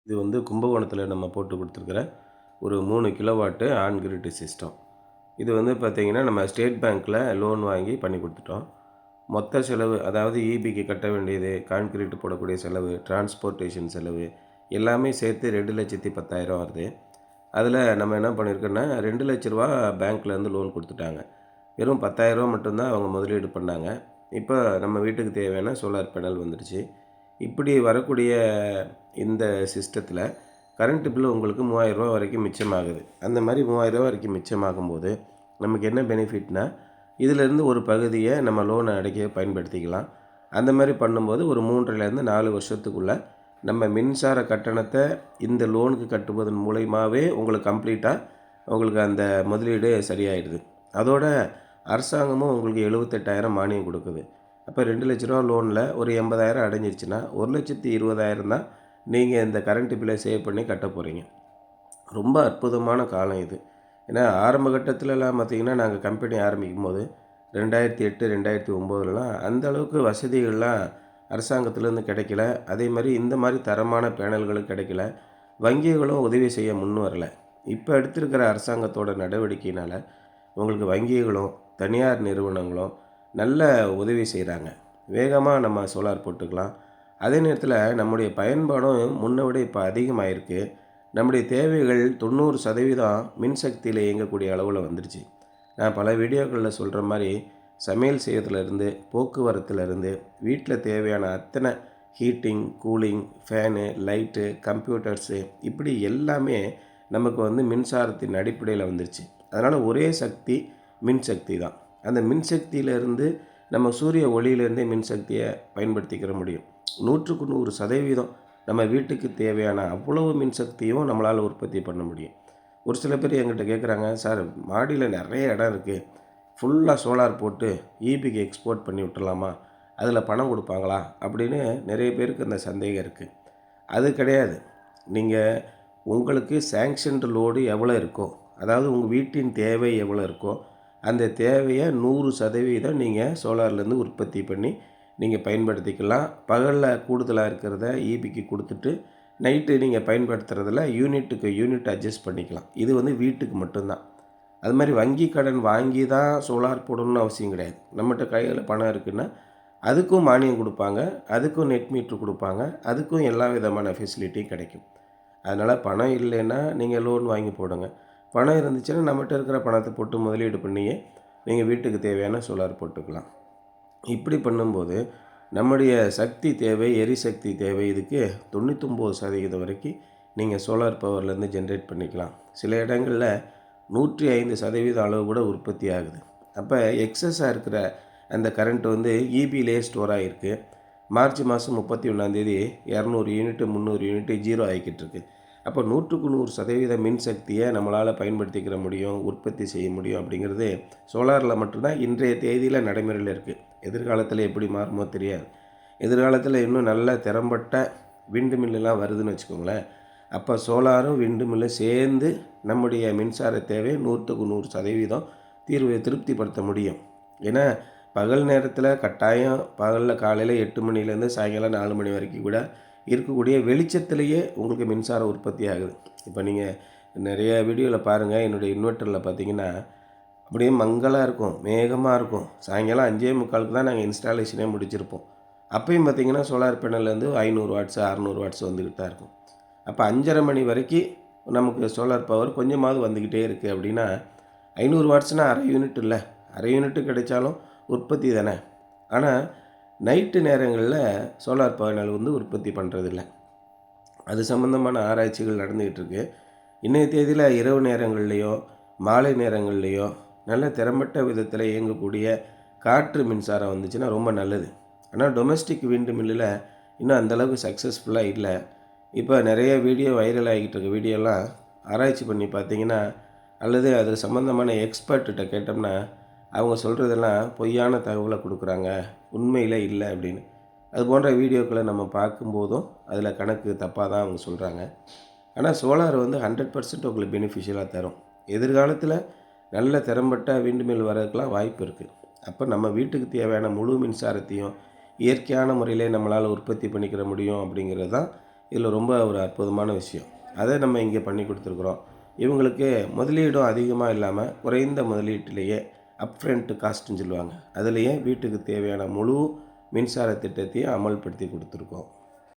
இது வந்து கும்பகோணத்தில் நம்ம போட்டு கொடுத்துருக்குற ஒரு 3 கிலோவாட்டு ஆன் கிரிட் சிஸ்டம். இது வந்து பார்த்திங்கன்னா நம்ம ஸ்டேட் பேங்க்கில் லோன் வாங்கி பண்ணி கொடுத்துட்டோம். மொத்த செலவு அதாவது ஈபிக்கு கட்ட வேண்டியது, கான்கிரீட் போடக்கூடிய செலவு, டிரான்ஸ்போர்ட்டேஷன் செலவு எல்லாமே சேர்த்து 2,10,000 வருது. அதில் நம்ம என்ன பண்ணியிருக்கோன்னா ரூ. 2,00,000 பேங்க்லேருந்து லோன் கொடுத்துட்டாங்க. வெறும் 10,000 மட்டும்தான் அவங்க முதலீடு பண்ணாங்க. இப்போ நம்ம வீட்டுக்கு தேவையான சோலார் பேனல் வந்துடுச்சு. இப்படி வரக்கூடிய இந்த சிஸ்டத்தில் கரண்ட் பில் உங்களுக்கு ரூ. 3,000 வரைக்கும் மிச்சமாகுது. அந்த மாதிரி ரூ. 3,000 வரைக்கும் மிச்சமாகும்போது நமக்கு என்ன பெனிஃபிட்னா, இதிலேருந்து ஒரு பகுதியை நம்ம லோனை அடைக்க பயன்படுத்திக்கலாம். அந்த மாதிரி பண்ணும்போது ஒரு 3லேருந்து 4 வருஷத்துக்குள்ளே நம்ம மின்சார கட்டணத்தை இந்த லோனுக்கு கட்டுவதன் மூலயமாவே உங்களுக்கு கம்ப்ளீட்டாக உங்களுக்கு அந்த முதலீடு சரியாயிடுது. அதோட அரசாங்கமும் உங்களுக்கு 78,000 மானியம் கொடுக்குது. அப்போ ரூ. 2,00,000 லோனில் ஒரு 80,000 அடைஞ்சிருச்சுன்னா 1,20,000 தான் நீங்கள் இந்த கரண்ட் பில்லை சேவ் பண்ணி கட்ட போகிறீங்க. ரொம்ப அற்புதமான காலம் இது. ஏன்னா ஆரம்ப கட்டத்திலலாம் பார்த்திங்கன்னா நாங்கள் கம்பெனி ஆரம்பிக்கும்போது 2008, 2009லலாம் அந்த அளவுக்கு வசதிகள்லாம் அரசாங்கத்திலேருந்து கிடைக்கல. அதே மாதிரி இந்த மாதிரி தரமான பேனல்களும் கிடைக்கல. வங்கிகளும் உதவி செய்ய முன் வரல. இப்போ எடுத்திருக்கிற அரசாங்கத்தோட நடவடிக்கையினால் உங்களுக்கு வங்கிகளும் தனியார் நிறுவனங்களும் நல்ல உதவி செய்கிறாங்க. வேகமாக நம்ம சோலார் போட்டுக்கலாம். அதே நேரத்தில் நம்முடைய பயன்பாடும் முன்னை விட இப்போ அதிகமாகிருக்கு. நம்முடைய தேவைகள் 90% மின்சக்தியில் இயங்கக்கூடிய அளவில் வந்துடுச்சு. நான் பல வீடியோக்களில் சொல்கிற மாதிரி சமையல் செய்யறதுலேருந்து, போக்குவரத்துலேருந்து, வீட்டில் தேவையான அத்தனை heating, cooling, fan, light, computers இப்படி எல்லாமே நமக்கு வந்து மின்சாரத்தின் அடிப்படையில் வந்துருச்சு. அதனால் ஒரே சக்தி மின்சக்தி தான். அந்த மின்சக்தியிலேருந்து நம்ம சூரிய ஒளியிலேருந்தே மின்சக்தியை பயன்படுத்திக்கிற முடியும். 100க்கு 100% நம்ம வீட்டுக்கு தேவையான அவ்வளவு மின்சக்தியும் நம்மளால் உற்பத்தி பண்ண முடியும். ஒரு சில பேர் என்கிட்ட கேட்குறாங்க, சார் மாடியில் நிறைய இடம் இருக்குது, ஃபுல்லாக சோலார் போட்டு ஈபிக்கு எக்ஸ்போர்ட் பண்ணி விட்டுலாமா, அதில் பணம் கொடுப்பாங்களா அப்படின்னு நிறைய பேருக்கு அந்த சந்தேகம் இருக்குது. அது கிடையாது. நீங்கள் உங்களுக்கு சேங்ஷன்டு லோடு எவ்வளோ இருக்கோ, அதாவது உங்கள் வீட்டின் தேவை எவ்வளோ இருக்கோ அந்த தேவையை 100% நீங்கள் சோலார்லேருந்து உற்பத்தி பண்ணி நீங்கள் பயன்படுத்திக்கலாம். பகலில் கூடுதலாக இருக்கிறத ஈபிக்கு கொடுத்துட்டு நைட்டு நீங்கள் பயன்படுத்துகிறதில் யூனிட்டுக்கு யூனிட் அட்ஜஸ்ட் பண்ணிக்கலாம். இது வந்து வீட்டுக்கு மட்டும்தான். அது மாதிரி வங்கி கடன் வாங்கி தான் சோலார் போடணும்னு அவசியம் கிடையாது. நம்மகிட்ட கையில் பணம் இருக்குன்னா அதுக்கும் மானியம் கொடுப்பாங்க, அதுக்கும் நெட் மீட்ரு கொடுப்பாங்க, அதுக்கும் எல்லா விதமான ஃபெசிலிட்டியும் கிடைக்கும். அதனால் பணம் இல்லைன்னா நீங்கள் லோன் வாங்கி போடுங்க. பணம் இருந்துச்சுன்னா நம்மகிட்ட இருக்கிற பணத்தை போட்டு முதலீடு பண்ணியே நீங்கள் வீட்டுக்கு தேவையான சோலார் போட்டுக்கலாம். இப்படி பண்ணும்போது நம்முடைய சக்தி தேவை, எரிசக்தி தேவை இதுக்கு 99% வரைக்கும் நீங்கள் சோலார் பவர்லேருந்து ஜென்ரேட் பண்ணிக்கலாம். சில இடங்களில் 105% அளவு கூட உற்பத்தி ஆகுது. அப்போ எக்ஸஸாக இருக்கிற அந்த கரண்ட் வந்து ஈபிலே ஸ்டோர் ஆகிருக்கு. மார்ச் மாதம் 31ஆந்தேதி 200 யூனிட்டு 300 யூனிட்டு ஜீரோ ஆகிக்கிட்டு இருக்கு. அப்போ 100க்கு 100% மின்சக்தியை நம்மளால் பயன்படுத்திக்கிற முடியும், உற்பத்தி செய்ய முடியும். அப்படிங்கிறது சோலாரில் மட்டும்தான் இன்றைய தேதியில் நடைமுறையில் இருக்குது. எதிர்காலத்தில் எப்படி மாறுமோ தெரியாது. எதிர்காலத்தில் இன்னும் நல்ல திறம்பட்ட விண்டு மில்லுலாம் வருதுன்னு வச்சுக்கோங்களேன். அப்போ சோலாரும் விண்டு மில்லும் சேர்ந்து நம்முடைய மின்சார தேவை 100க்கு 100% திருப்திப்படுத்த முடியும். ஏன்னா பகல் நேரத்தில் கட்டாயம் பகலில் காலையில் 8 மணிலேருந்து சாயங்காலம் 4 மணி வரைக்கும் கூட இருக்கக்கூடிய வெளிச்சத்திலேயே உங்களுக்கு மின்சாரம் உற்பத்தி ஆகுது. இப்போ நீங்கள் நிறைய வீடியோவில் பாருங்கள், என்னுடைய இன்வெர்ட்டரில் பார்த்தீங்கன்னா அப்படியே மங்கலாக இருக்கும், மேகமாக இருக்கும். சாயங்காலம் 5:45க்கு தான் நாங்கள் இன்ஸ்டாலேஷனே முடிச்சிருப்போம். அப்பயும் பார்த்திங்கன்னா சோலார் பேனல்லேருந்து 500 வாட்ஸு 600 வாட்ஸ் வந்துக்கிட்டு தான் இருக்கும். அப்போ 5:30 மணி வரைக்கும் நமக்கு சோலார் பவர் கொஞ்சமாவது வந்துக்கிட்டே இருக்குது. அப்படின்னா 500 வாட்ஸ்னால் அரை யூனிட் இல்லை, அரை யூனிட்டு கிடைச்சாலும் உற்பத்தி தானே. ஆனால் நைட்டு நேரங்களில் சோலார் பேனல் வந்து உற்பத்தி பண்ணுறதில்ல. அது சம்மந்தமான ஆராய்ச்சிகள் நடந்துக்கிட்டு இருக்குது. இன்றைய தேதியில் இரவு நேரங்கள்லேயோ மாலை நேரங்கள்லேயோ நல்ல திறம்பட்ட விதத்தில் இயங்கக்கூடிய காற்று மின்சாரம் வந்துச்சுன்னா ரொம்ப நல்லது. ஆனால் டொமஸ்டிக் விண்டு மில்லில் இன்னும் அந்தளவுக்கு சக்ஸஸ்ஃபுல்லாக இல்லை. இப்போ நிறைய வீடியோ வைரல் ஆகிட்டு இருக்க வீடியோலாம் ஆராய்ச்சி பண்ணி பார்த்திங்கன்னா, அல்லது அது சம்மந்தமான எக்ஸ்பர்ட்டிட்ட கேட்டோம்னா அவங்க சொல்கிறதெல்லாம் பொய்யான தகவலை கொடுக்குறாங்க, உண்மையில் இல்லை அப்படின்னு. அது போன்ற வீடியோக்களை நம்ம பார்க்கும்போதும் அதில் கணக்கு தப்பாக தான் அவங்க சொல்கிறாங்க. ஆனால் சோலார் வந்து 100% உங்களுக்கு பெனிஃபிஷியலாக தரும். எதிர்காலத்தில் நல்ல திறம்பட்ட விண்டு மில் வரதுக்கெலாம் வாய்ப்பு இருக்குது. அப்போ நம்ம வீட்டுக்கு தேவையான முழு மின்சாரத்தையும் இயற்கையான முறையிலே நம்மளால் உற்பத்தி பண்ணிக்கிற முடியும். அப்படிங்கிறது தான் இதில் ரொம்ப ஒரு அற்புதமான விஷயம். அதை நம்ம இங்கே பண்ணி கொடுத்துருக்குறோம். இவங்களுக்கு முதலீடும் அதிகமாக இல்லாமல் குறைந்த முதலீட்டிலேயே அப்ஃப்ரண்ட் காஸ்ட்டுன்னு சொல்லுவாங்க. அதிலேயே வீட்டுக்கு தேவையான முழு மின்சார திட்டத்தையும் அமல்படுத்தி கொடுத்துருக்கோம்.